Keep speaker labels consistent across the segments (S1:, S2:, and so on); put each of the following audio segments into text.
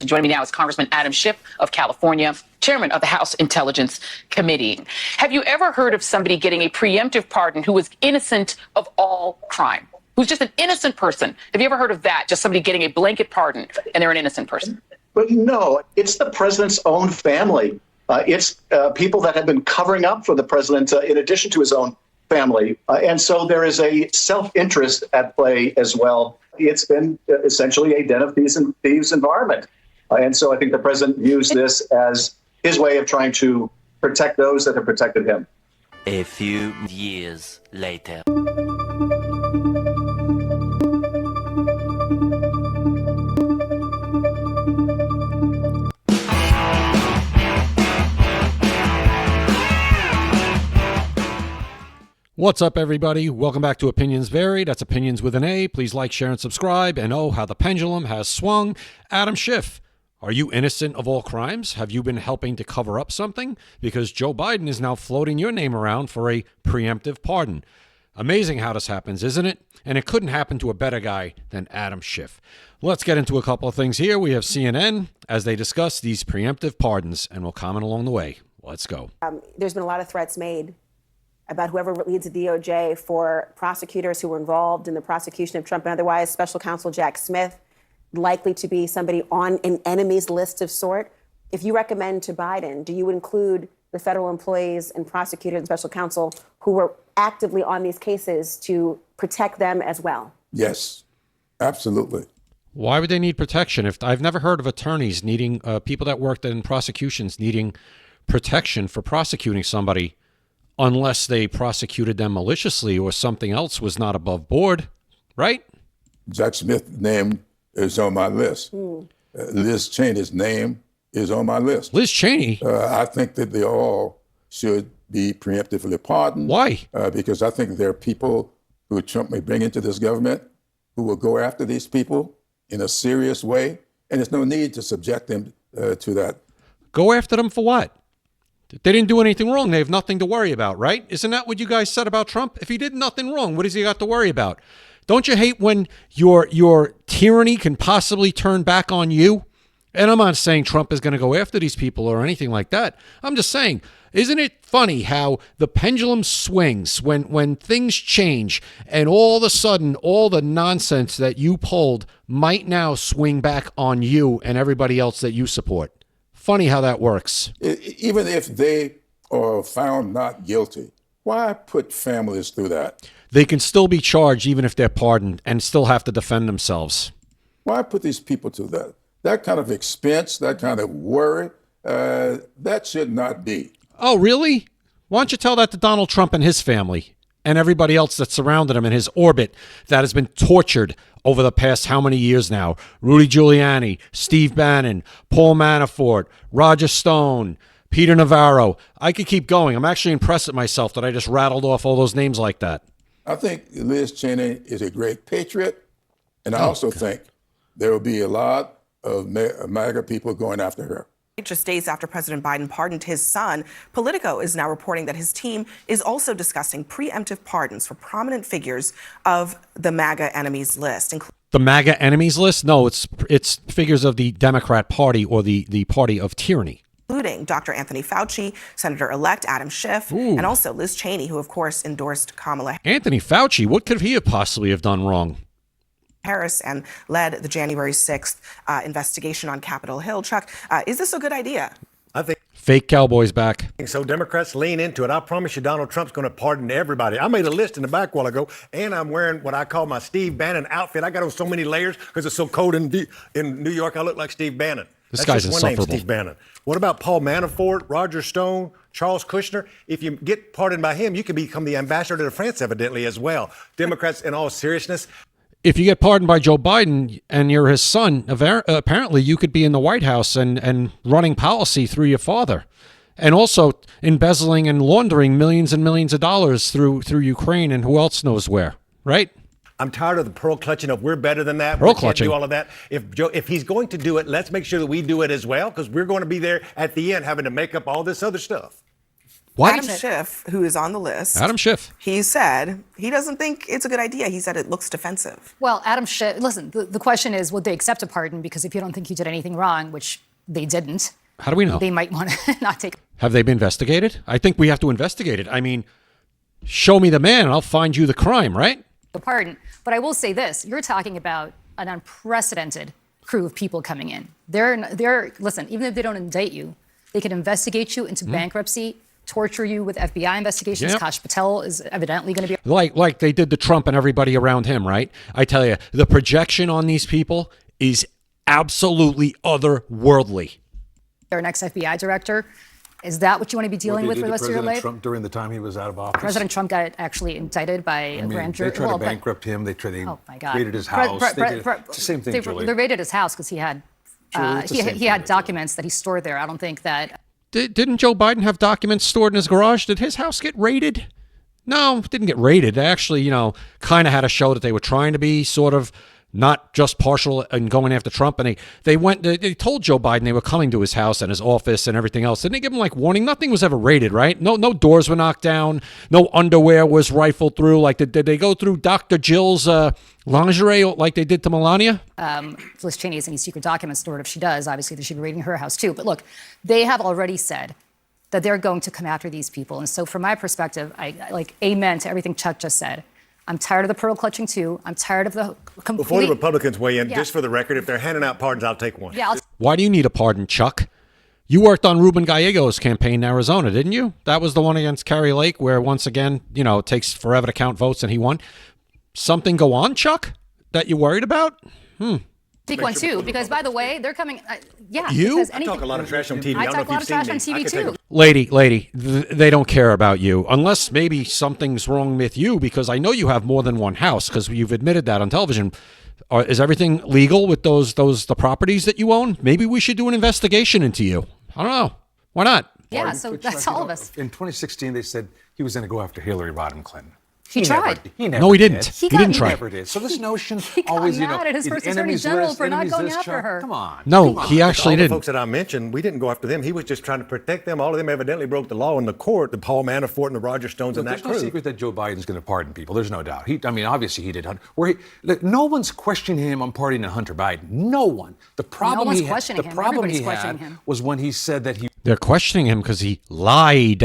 S1: Joining me now is Congressman Adam Schiff of California, chairman of the House Intelligence Committee. Have you ever heard of somebody getting a preemptive pardon who was innocent of all crime? Who's just an innocent person? Have you ever heard of that? Just somebody getting a blanket pardon and they're an innocent person?
S2: But no, it's the president's own family. It's people that have been covering up for the president in addition to his own family. And so there is a self-interest at play as well. It's been essentially a den of thieves environment. And so I think the president views this as his way of trying to protect those that have protected him.
S3: A few years later.
S4: What's up, everybody? Welcome back to Opinions Vary. That's Opinions with an A. Please like, share, and subscribe. And oh, how the pendulum has swung. Adam Schiff, are you innocent of all crimes? Have you been helping to cover up something? Because Joe Biden is now floating your name around for a preemptive pardon. Amazing how this happens, isn't it? And it couldn't happen to a better guy than Adam Schiff. Let's get into a couple of things here. We have CNN as they discuss these preemptive pardons, and we'll comment along the way. Let's go.
S5: There's been a lot of threats made about whoever leads the DOJ for prosecutors who were involved in the prosecution of Trump and otherwise. Special counsel Jack Smith, likely to be somebody on an enemies list of sort. If you recommend to Biden, do you include the federal employees and prosecutors and special counsel who were actively on these cases to protect them as well?
S6: Yes, absolutely.
S4: Why would they need protection? If I've never heard of attorneys needing, people that worked in prosecutions needing protection for prosecuting somebody unless they prosecuted them maliciously or something else was not above board, right?
S6: Jack Smith's name is on my list. Liz Cheney's name is on my list.
S4: Liz Cheney?
S6: I think that they all should be preemptively pardoned.
S4: Why?
S6: Because I think there are people who Trump may bring into this government who will go after these people in a serious way, and there's no need to subject them to that.
S4: Go after them for what? They didn't do anything wrong. They have nothing to worry about, right? Isn't that what you guys said about Trump? If he did nothing wrong, what has he got to worry about? Don't you hate when your tyranny can possibly turn back on you? And I'm not saying Trump is going to go after these people or anything like that. I'm just saying, isn't it funny how the pendulum swings when things change and all of a sudden all the nonsense that you pulled might now swing back on you and everybody else that you support? Funny how that works.
S6: Even if they are found not guilty, why put families through that?
S4: They can still be charged even if they're pardoned and still have to defend themselves.
S6: Why put these people to that? That kind of expense, that kind of worry, that should not be.
S4: Oh, really? Why don't you tell that to Donald Trump and his family and everybody else that surrounded him in his orbit that has been tortured over the past how many years now? Rudy Giuliani, Steve Bannon, Paul Manafort, Roger Stone, Peter Navarro. I could keep going. I'm actually impressed at myself that I just rattled off all those names like that.
S6: I think Liz Cheney is a great patriot, and I also think there will be a lot of MAGA people going after her.
S7: Just days after President Biden pardoned his son, Politico is now reporting that his team is also discussing preemptive pardons for prominent figures of the MAGA enemies list.
S4: The MAGA enemies list? No, it's figures of the Democrat Party or the party of tyranny.
S7: Including Dr. Anthony Fauci, Senator-elect Adam Schiff, and also Liz Cheney, who, of course, endorsed Kamala
S4: Anthony Fauci, what could he have possibly have done wrong?
S7: Harris and led the January 6th investigation on Capitol Hill. Chuck, is this a good idea?
S8: I think
S4: fake cowboys back.
S8: so. Democrats lean into it. I promise you Donald Trump's going to pardon everybody. I made a list in the back a while ago, and I'm wearing what I call my Steve Bannon outfit. I got on so many layers because it's so cold in New York. I look like Steve Bannon.
S4: This
S8: That's
S4: guy's
S8: just one
S4: insufferable.
S8: name, Steve Bannon. What about Paul Manafort, Roger Stone, Charles Kushner? If you get pardoned by him, you can become the ambassador to France, evidently, as well. Democrats, in all seriousness.
S4: If you get pardoned by Joe Biden and you're his son, apparently you could be in the White House and running policy through your father. And also embezzling and laundering millions and millions of dollars through Ukraine and who else knows where, right?
S8: I'm tired of the pearl clutching of we're better than that.
S4: Pearl
S8: We can't
S4: clutching.
S8: do all of that. If he's going to do it, let's make sure that we do it as well, because we're going to be there at the end having to make up all this other stuff.
S4: Why?
S7: Adam Schiff, who is on the list,
S4: Adam Schiff.
S7: he said he doesn't think it's a good idea. He said it looks defensive.
S9: Well, Adam Schiff, listen, the question is, would they accept a pardon? Because if you don't think you did anything wrong, which they didn't,
S4: How do we know?
S9: they might want to not take.
S4: Have they been investigated? I think we have to investigate it. I mean, show me the man and I'll find you the crime, right?
S9: A pardon. But I will say this, you're talking about an unprecedented crew of people coming in. They're listen, even if they don't indict you, they can investigate you into bankruptcy, torture you with FBI investigations.
S4: Yep.
S9: Kash Patel is evidently going to be
S4: Like they did to Trump and everybody around him, right? I tell you, the projection on these people is absolutely otherworldly.
S9: their next FBI director. Is that what you want to be dealing with for the rest of your life?
S10: Trump during the time he was out of office.
S9: President Trump got actually indicted by a grand jury.
S10: They tried to bankrupt him. They
S9: oh my God.
S10: raided his house. It's the same thing, Julie.
S9: They raided his house because he had he had documents that he stored there. I don't think that.
S4: Didn't Joe Biden have documents stored in his garage? Did his house get raided? No, it didn't get raided. They actually, kind of had a show that they were trying to be sort of not just partial and going after Trump. And they told Joe Biden they were coming to his house and his office and everything else. Didn't they give him warning? Nothing was ever raided, right? No doors were knocked down. No underwear was rifled through. Did they go through Dr. Jill's lingerie like they did to Melania?
S9: Liz Cheney has any secret documents stored. If she does, obviously they should be raiding her house too. But look, they have already said that they're going to come after these people. And so from my perspective, I amen to everything Chuck just said. I'm tired of the pearl clutching too. I'm tired of the complete...
S8: Before the Republicans weigh in, just for the record, if they're handing out pardons, I'll take one.
S9: Yeah,
S4: Why do you need a pardon, Chuck? You worked on Ruben Gallego's campaign in Arizona, didn't you? That was the one against Carrie Lake where, once again, it takes forever to count votes and he won. Something go on, Chuck, that you worried about?
S9: Take one too, because by the way, they're coming.
S4: You?
S8: I talk a lot of trash on TV.
S9: I talk a lot of trash on TV too.
S4: Lady, they don't care about you unless maybe something's wrong with you, because I know you have more than one house because you've admitted that on television. Is everything legal with the properties that you own? Maybe we should do an investigation into you. I don't know. Why not?
S9: Yeah, so that's all of us.
S10: In 2016, they said he was going to go after Hillary Rodham Clinton.
S9: He tried.
S4: No, he didn't. He didn't try.
S10: He never did. So this notion
S9: He got
S10: always,
S9: mad at his first attorney general for not going after her.
S10: Come on.
S4: No, he actually
S8: All the
S4: didn't.
S8: folks that I mentioned, we didn't go after them. He was just trying to protect them. All of them evidently broke the law in the court, the Paul Manafort and the Roger Stones and that
S10: There's
S8: crew.
S10: no secret that Joe Biden's going to pardon people. There's no doubt. Obviously he did. No one's questioning him on pardoning Hunter Biden. No one. The problem
S9: one's
S10: he had,
S9: questioning him. Everybody's questioning him.
S10: was when he said that he...
S4: They're questioning him because he lied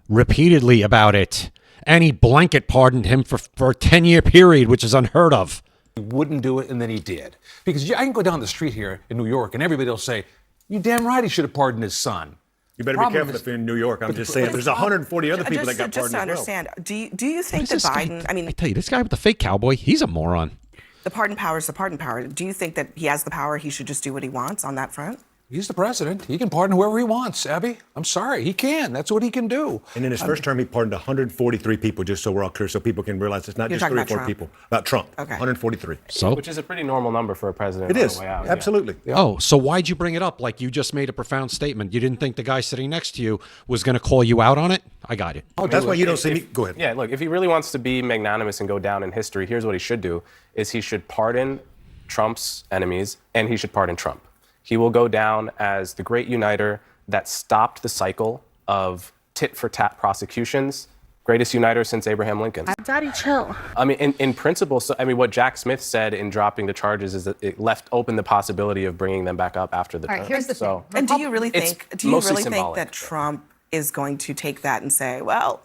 S4: repeatedly about it. And he blanket pardoned him for a 10-year period, which is unheard of.
S10: He wouldn't do it, and then he did. Because I can go down the street here in New York, and everybody will say, "You damn right he should have pardoned his son."
S8: You better be careful if you're in New York. I'm just saying, there's 140 other people that got pardoned
S7: Just to
S8: as well.
S7: understand, do you think that Biden,
S4: I tell you, this guy with the fake cowboy, he's a moron.
S7: the pardon power is the pardon power. Do you think that he has the power, he should just do what he wants on that front?
S10: He's the president. He can pardon whoever he wants, Abby. I'm sorry. He can. That's what he can do.
S8: And in his first term, he pardoned 143 people, just so we're all clear, so people can realize it's not
S7: You're
S8: just 3 or 4
S7: talking
S8: people. About Trump.
S7: Okay.
S8: 143.
S4: So?
S11: Which is a pretty normal number for a president.
S8: It
S11: on
S8: is.
S11: the way out.
S8: Absolutely.
S11: Yeah.
S4: Oh, so why'd you bring it up? Like you just made a profound statement. You didn't think the guy sitting next to you was going to call you out on it? I got it.
S8: Oh, that's why you don't see me. Go ahead.
S11: Yeah, look, if he really wants to be magnanimous and go down in history, here's what he should do, is he should pardon Trump's enemies, and he should pardon Trump. He will go down as the great uniter that stopped the cycle of tit-for-tat prosecutions, greatest uniter since Abraham Lincoln.
S12: Daddy, chill.
S11: I mean, in principle, what Jack Smith said in dropping the charges is that it left open the possibility of bringing them back up after the term.
S9: All right, here's the thing.
S7: And do you really
S11: It's
S7: think
S11: mostly symbolic.
S7: that Trump is going to take that and say, well,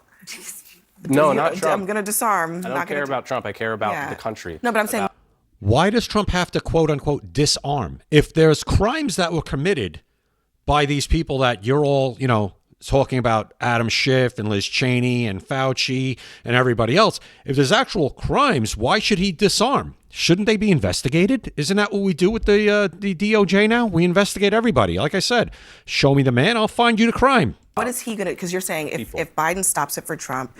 S11: No, not Trump.
S7: I'm going to disarm.
S11: I don't care about Trump. I care about the country.
S7: No, but I'm saying...
S4: Why does Trump have to, quote unquote, disarm? If there's crimes that were committed by these people that you're all, talking about, Adam Schiff and Liz Cheney and Fauci and everybody else, if there's actual crimes, why should he disarm? Shouldn't they be investigated? Isn't that what we do with the DOJ now? We investigate everybody. Like I said, show me the man, I'll find you the crime.
S7: What is he going to, because you're saying if Biden stops it for Trump,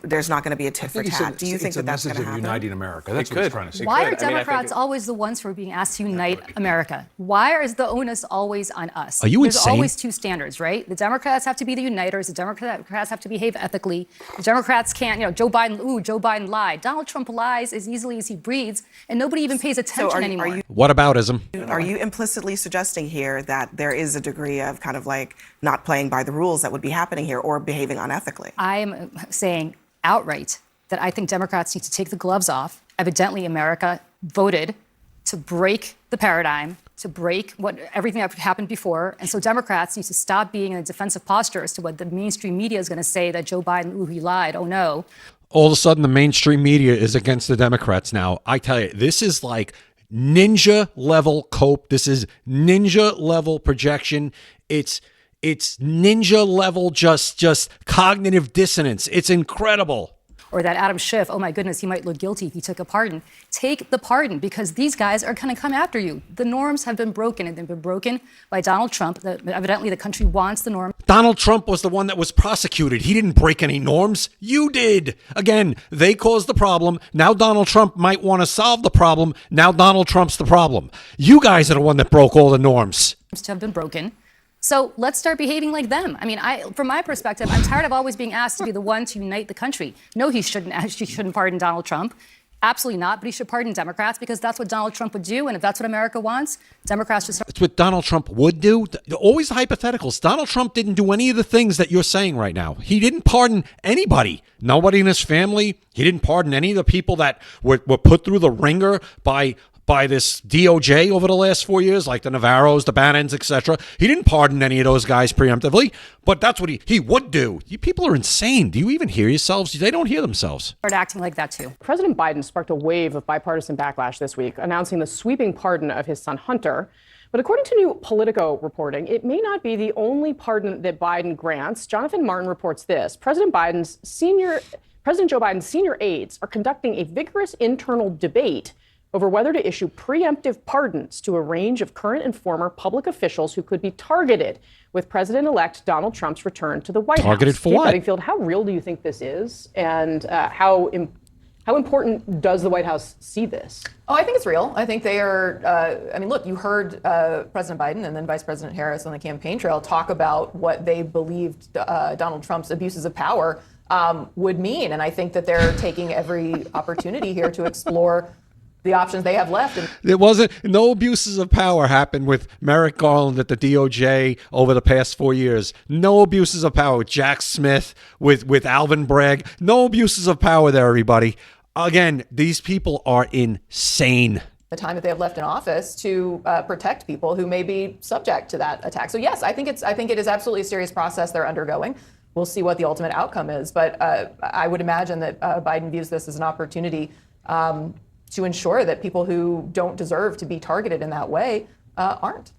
S7: there's not going to be a tit for tat. Do you think that that's going to happen?
S10: Uniting America. That's what he's trying to say.
S9: Why are Democrats always the ones who are being asked to unite America? Why is the onus always on us?
S4: Are you
S9: There's
S4: insane?
S9: always 2 standards, right? The Democrats have to be the uniters. The Democrats have to behave ethically. The Democrats can't, Joe Biden lied. Donald Trump lies as easily as he breathes, and nobody even pays attention anymore.
S4: What aboutism?
S7: Are you implicitly suggesting here that there is a degree of kind of like not playing by the rules that would be happening here or behaving unethically.
S9: I'm saying outright that I think Democrats need to take the gloves off. Evidently, America voted to break the paradigm, to break everything that happened before. And so Democrats need to stop being in a defensive posture as to what the mainstream media is going to say that Joe Biden, ooh, he lied. Oh, no.
S4: All of a sudden, the mainstream media is against the Democrats now. I tell you, this is like ninja level cope. This is ninja level projection. It's ninja level just cognitive dissonance. It's incredible.
S9: Or that Adam Schiff, oh my goodness, he might look guilty if he took a pardon. Take the pardon, because these guys are going to come after you. The norms have been broken, and they've been broken by Donald Trump. Evidently, the country wants the norm.
S4: Donald Trump was the one that was prosecuted. He didn't break any norms. You did. Again, they caused the problem. Now Donald Trump might want to solve the problem. Now Donald Trump's the problem. You guys are the one that broke all the norms.
S9: Have been broken. So let's start behaving like them. I mean, from my perspective, I'm tired of always being asked to be the one to unite the country. No, he shouldn't pardon Donald Trump. Absolutely not. But he should pardon Democrats, because that's what Donald Trump would do. And if that's what America wants, Democrats should start.
S4: It's what Donald Trump would do. Always hypotheticals. Donald Trump didn't do any of the things that you're saying right now. He didn't pardon anybody. Nobody in his family. He didn't pardon any of the people that were put through the ringer by this DOJ over the last 4 years, like the Navarros, the Bannons, etc. He didn't pardon any of those guys preemptively, but that's what he would do. You people are insane. Do you even hear yourselves? They don't hear themselves.
S9: Start acting like that too.
S12: President Biden sparked a wave of bipartisan backlash this week, announcing the sweeping pardon of his son Hunter. But according to new Politico reporting, it may not be the only pardon that Biden grants. Jonathan Martin reports this: President Joe Biden's senior aides are conducting a vigorous internal debate over whether to issue preemptive pardons to a range of current and former public officials who could be targeted with President-elect Donald Trump's return to the White House.
S4: Targeted for
S12: Kate
S4: what?
S12: Bedingfield, how real do you think this is, and how important does the White House see this?
S13: Oh, I think it's real. I think they are. I mean, look, you heard President Biden and then Vice President Harris on the campaign trail talk about what they believed Donald Trump's abuses of power would mean, and I think that they're taking every opportunity here to explore the options they have left.
S4: No abuses of power happened with Merrick Garland at the DOJ over the past 4 years. No abuses of power with Jack Smith, with Alvin Bragg. No abuses of power there, everybody. Again, these people are insane.
S13: The time that they have left in office to protect people who may be subject to that attack. So yes, I think it is absolutely a serious process they're undergoing. We'll see what the ultimate outcome is, but I would imagine that Biden views this as an opportunity to ensure that people who don't deserve to be targeted in that way aren't.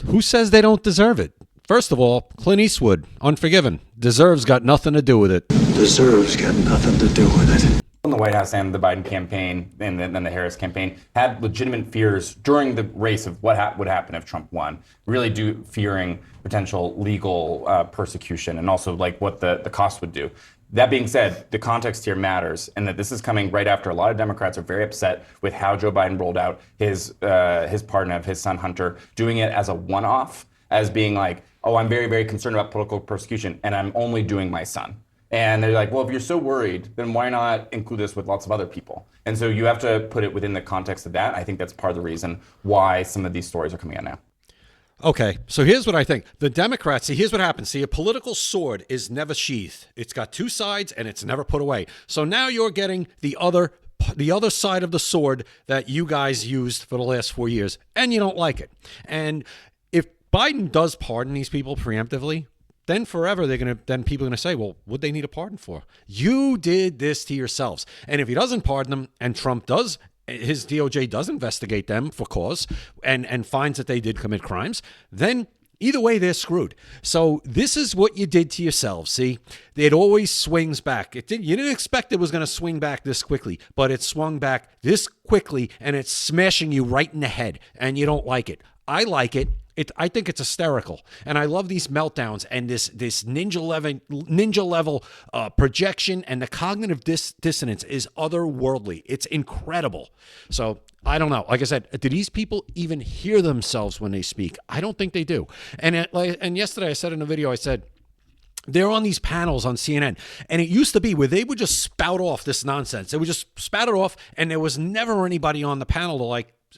S4: Who says they don't deserve it? First of all, Clint Eastwood, Unforgiven. Deserves got nothing to do with it.
S14: Deserves got nothing to do with it.
S15: The White House and the Biden campaign and then the Harris campaign had legitimate fears during the race of what would happen if Trump won, really fearing potential legal persecution and also like what the cost would do. That being said, the context here matters, and that this is coming right after a lot of Democrats are very upset with how Joe Biden rolled out his pardon of his son Hunter, doing it as a one-off, as being like, oh, I'm very, very concerned about political persecution, and I'm only doing my son. And they're like, well, if you're so worried, then why not include this with lots of other people? And so you have to put it within the context of that. I think that's part of the reason why some of these stories are coming out now.
S4: Okay, so here's what I think. The Democrats, here's what happens. A political sword is never sheathed. It's got two sides and it's never put away. So now you're getting the other side of the sword that you guys used for the last 4 years, and you don't like it. And if Biden does pardon these people preemptively, then forever then people are gonna say, well, what'd they need a pardon for? You did this to yourselves. And if he doesn't pardon them, and his DOJ does investigate them for cause and finds that they did commit crimes, then either way, they're screwed. So this is what you did to yourselves. See, it always swings back. You didn't expect it was going to swing back this quickly, but it swung back this quickly, and it's smashing you right in the head, and you don't like it. I like it. I think it's hysterical, and I love these meltdowns and this ninja level projection, and the cognitive dissonance is otherworldly. It's incredible. So I don't know. Like I said, do these people even hear themselves when they speak? I don't think they do. And yesterday I said in a video, I said, they're on these panels on CNN, and it used to be where they would just spout off this nonsense. They would just spout it off, and there was never anybody on the panel to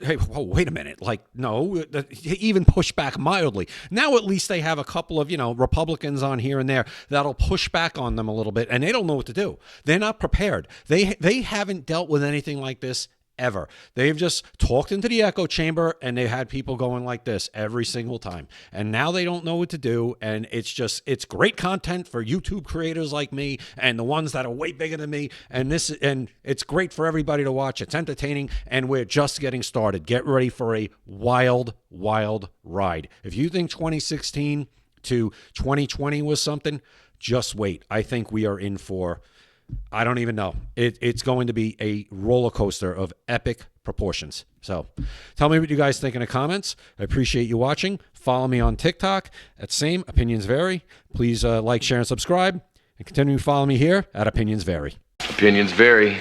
S4: hey, whoa, wait a minute. Like, no, even push back mildly. Now at least they have a couple of, Republicans on here and there that'll push back on them a little bit, and they don't know what to do. They're not prepared. They haven't dealt with anything like this ever. They've just talked into the echo chamber, and they had people going like this every single time. And now they don't know what to do. And it's great content for YouTube creators like me and the ones that are way bigger than me. And it's great for everybody to watch. It's entertaining, and we're just getting started. Get ready for a wild, wild ride. If you think 2016 to 2020 was something, just wait. I think we are in for, I don't even know. It's going to be a roller coaster of epic proportions. So tell me what you guys think in the comments. I appreciate you watching. Follow me on TikTok at same Opinions Vary. Please like, share, and subscribe. And continue to follow me here at Opinions Vary.
S16: Opinions vary.